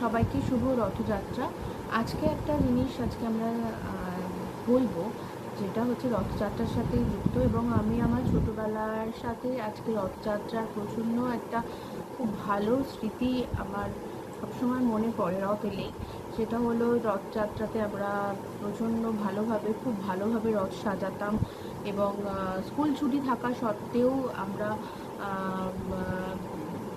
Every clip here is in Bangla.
সবাইকে শুভ রথযাত্রা। আজকে একটা জিনিস আমরা বলবো, যেটা হচ্ছে রথযাত্রার সাথে যুক্ত, এবং আমি আমার ছোটোবেলার সাথে আজকে রথযাত্রার প্রচণ্ড একটা খুব ভালো স্মৃতি আমার সবসময় মনে পড়ে রথ এলেই। সেটা হলো রথযাত্রাতে আমরা প্রচণ্ড ভালোভাবে, খুব ভালোভাবে রথ সাজাতাম, এবং স্কুল ছুটি থাকা সত্ত্বেও আমরা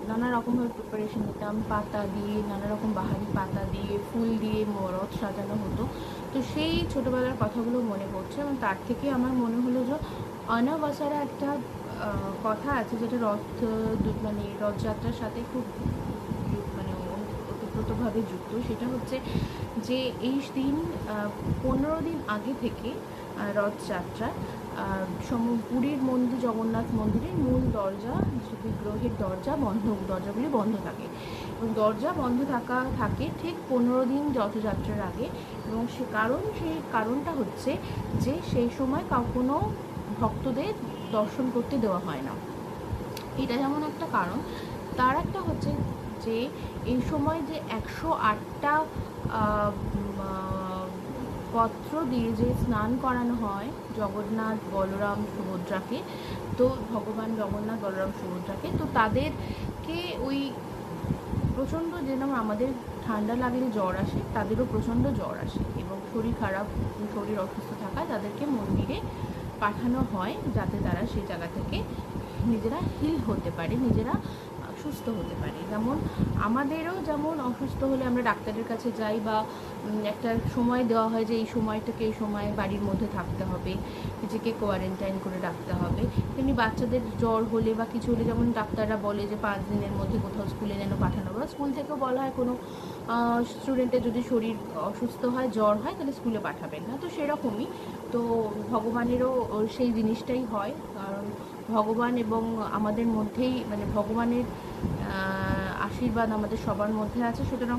নানা রকমভাবে প্রিপারেশন নিতাম। পাতা দিয়ে, নানা রকম বাহারি পাতা দিয়ে, ফুল দিয়ে রথ সাজানো হতো। তো সেই ছোটোবেলার কথাগুলো মনে পড়ছে, এবং তার থেকে আমার মনে হলো যে অনাবসারা একটা কথা আছে, যেটা মানে রথযাত্রার সাথে খুব মানে ওতপ্রোতভাবে যুক্ত। সেটা হচ্ছে যে এই দিন 15 দিন আগে থেকে রথযাত্রা পুরীর মন্দির, জগন্নাথ মন্দিরের মূল দরজা, বিগ্রহের দরজাগুলি বন্ধ থাকে, এবং দরজা বন্ধ থাকে ঠিক 15 দিন রথযাত্রার আগে। এবং সেই কারণটা হচ্ছে যে সেই সময় কোনো ভক্তদের দর্শন করতে দেওয়া হয় না। এটা যেমন একটা কারণ, তার একটা হচ্ছে যে এই সময় যে 108টা পত্র দিয়ে যে স্নান করানো হয় জগন্নাথ, বলরাম, সুভদ্রাকে, তো ভগবান জগন্নাথ, বলরাম, সুভদ্রাকে, তো তাদেরকে ওই প্রচণ্ড, যেরকম আমাদের ঠান্ডা লাগলে জ্বর আসে, তাদেরও প্রচণ্ড জ্বর আসে, এবং শরীর অসুস্থ থাকায় তাদেরকে মন্দিরে পাঠানো হয়, যাতে তারা সেই জায়গা থেকে নিজেরা হিল হতে পারে, নিজেরা সুস্থ হতে পারে। যেমন আমাদেরও যেমন অসুস্থ হলে আমরা ডাক্তারের কাছে যাই, বা একটা সময় দেওয়া হয় যে এই সময়টাকে এই সময় বাড়ির মধ্যে থাকতে হবে, নিজেকে কোয়ারেন্টাইন করে রাখতে হবে, তেমনি বাচ্চাদের জ্বর হলে বা কিছু হলে যেমন ডাক্তাররা বলে যে 5 দিনের মধ্যে কোথাও স্কুলে যেন পাঠানো, বা স্কুল থেকেও বলা হয় কোনো স্টুডেন্টের যদি শরীর অসুস্থ হয়, জ্বর হয়, তাহলে স্কুলে পাঠাবেন না। তো সেরকমই তো ভগবানেরও সেই জিনিসটাই হয়, কারণ ভগবান এবং আমাদের মধ্যেই, মানে ভগবানের আশীর্বাদ আমাদের সবার মধ্যে আছে। সুতরাং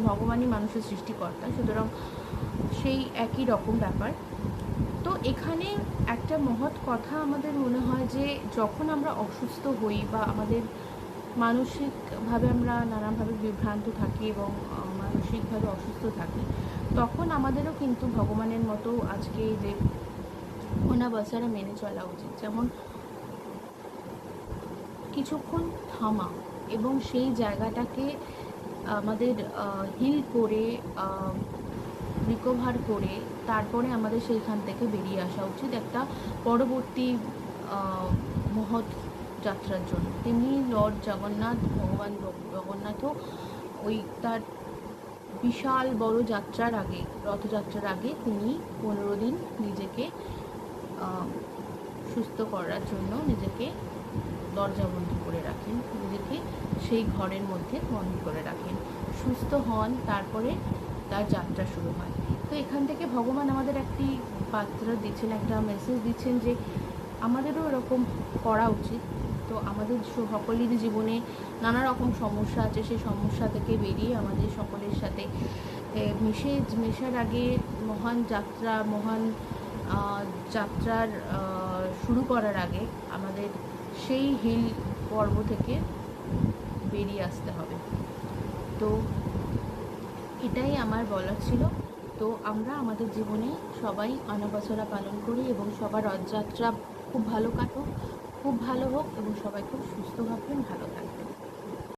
ভগবানই মানুষের সৃষ্টিকর্তা, সুতরাং সেই একই রকম ব্যাপার। তো এখানে একটা মহৎ কথা আমাদের মনে হয় যে যখন আমরা অসুস্থ হই, বা আমাদের মানসিকভাবে আমরা নানাভাবে বিভ্রান্ত থাকি এবং মানসিকভাবে অসুস্থ থাকি, তখন আমাদেরও কিন্তু ভগবানের মতো আজকে যে অনাবসারা মেনে চলা উচিত। যেমন কিছুক্ষণ থামা, এবং সেই জায়গাটাকে আমাদের হিল করে, রিকভার করে, তারপরে আমাদের সেইখান থেকে বেরিয়ে আসা উচিত একটা পরবর্তী মহৎ যাত্রার জন্য। তেমনি লর্ড জগন্নাথ, ভগবান জগন্নাথও ওই তার বিশাল বড় যাত্রার আগে, রথযাত্রার আগে, তিনি 15 দিন নিজেকে সুস্থ করার জন্য নিজেকে দরজাবন্ধ করে রাখেন, নিজেকে সেই ঘরের মধ্যে বন্ধ করে রাখেন, সুস্থ হন, তারপরে তার যাত্রা শুরু হয়। তো এখান থেকে ভগবান আমাদের একটি বার্তা দিচ্ছেন, একটা মেসেজ দিচ্ছেন যে আমাদেরও এরকম করা উচিত। তো আমাদের সকলেরই জীবনে নানা রকম সমস্যা আছে, সেই সমস্যা থেকে বেরিয়ে আমাদের সকলের সাথে মেশার আগে মহান যাত্রার শুরু করার আগে আমাদের সেই হিল পর্ব থেকে বেরিয়ে আসতে হবে। তো এটাই আমার বলার ছিল। তো আমরা আমাদের জীবনে সবাই অনাবসরা পালন করি, এবং সবার রথযাত্রা খুব ভালো কাটুক, খুব ভালো হোক, এবং সবাই খুব সুস্থ থাকবেন, ভালো থাকবেন।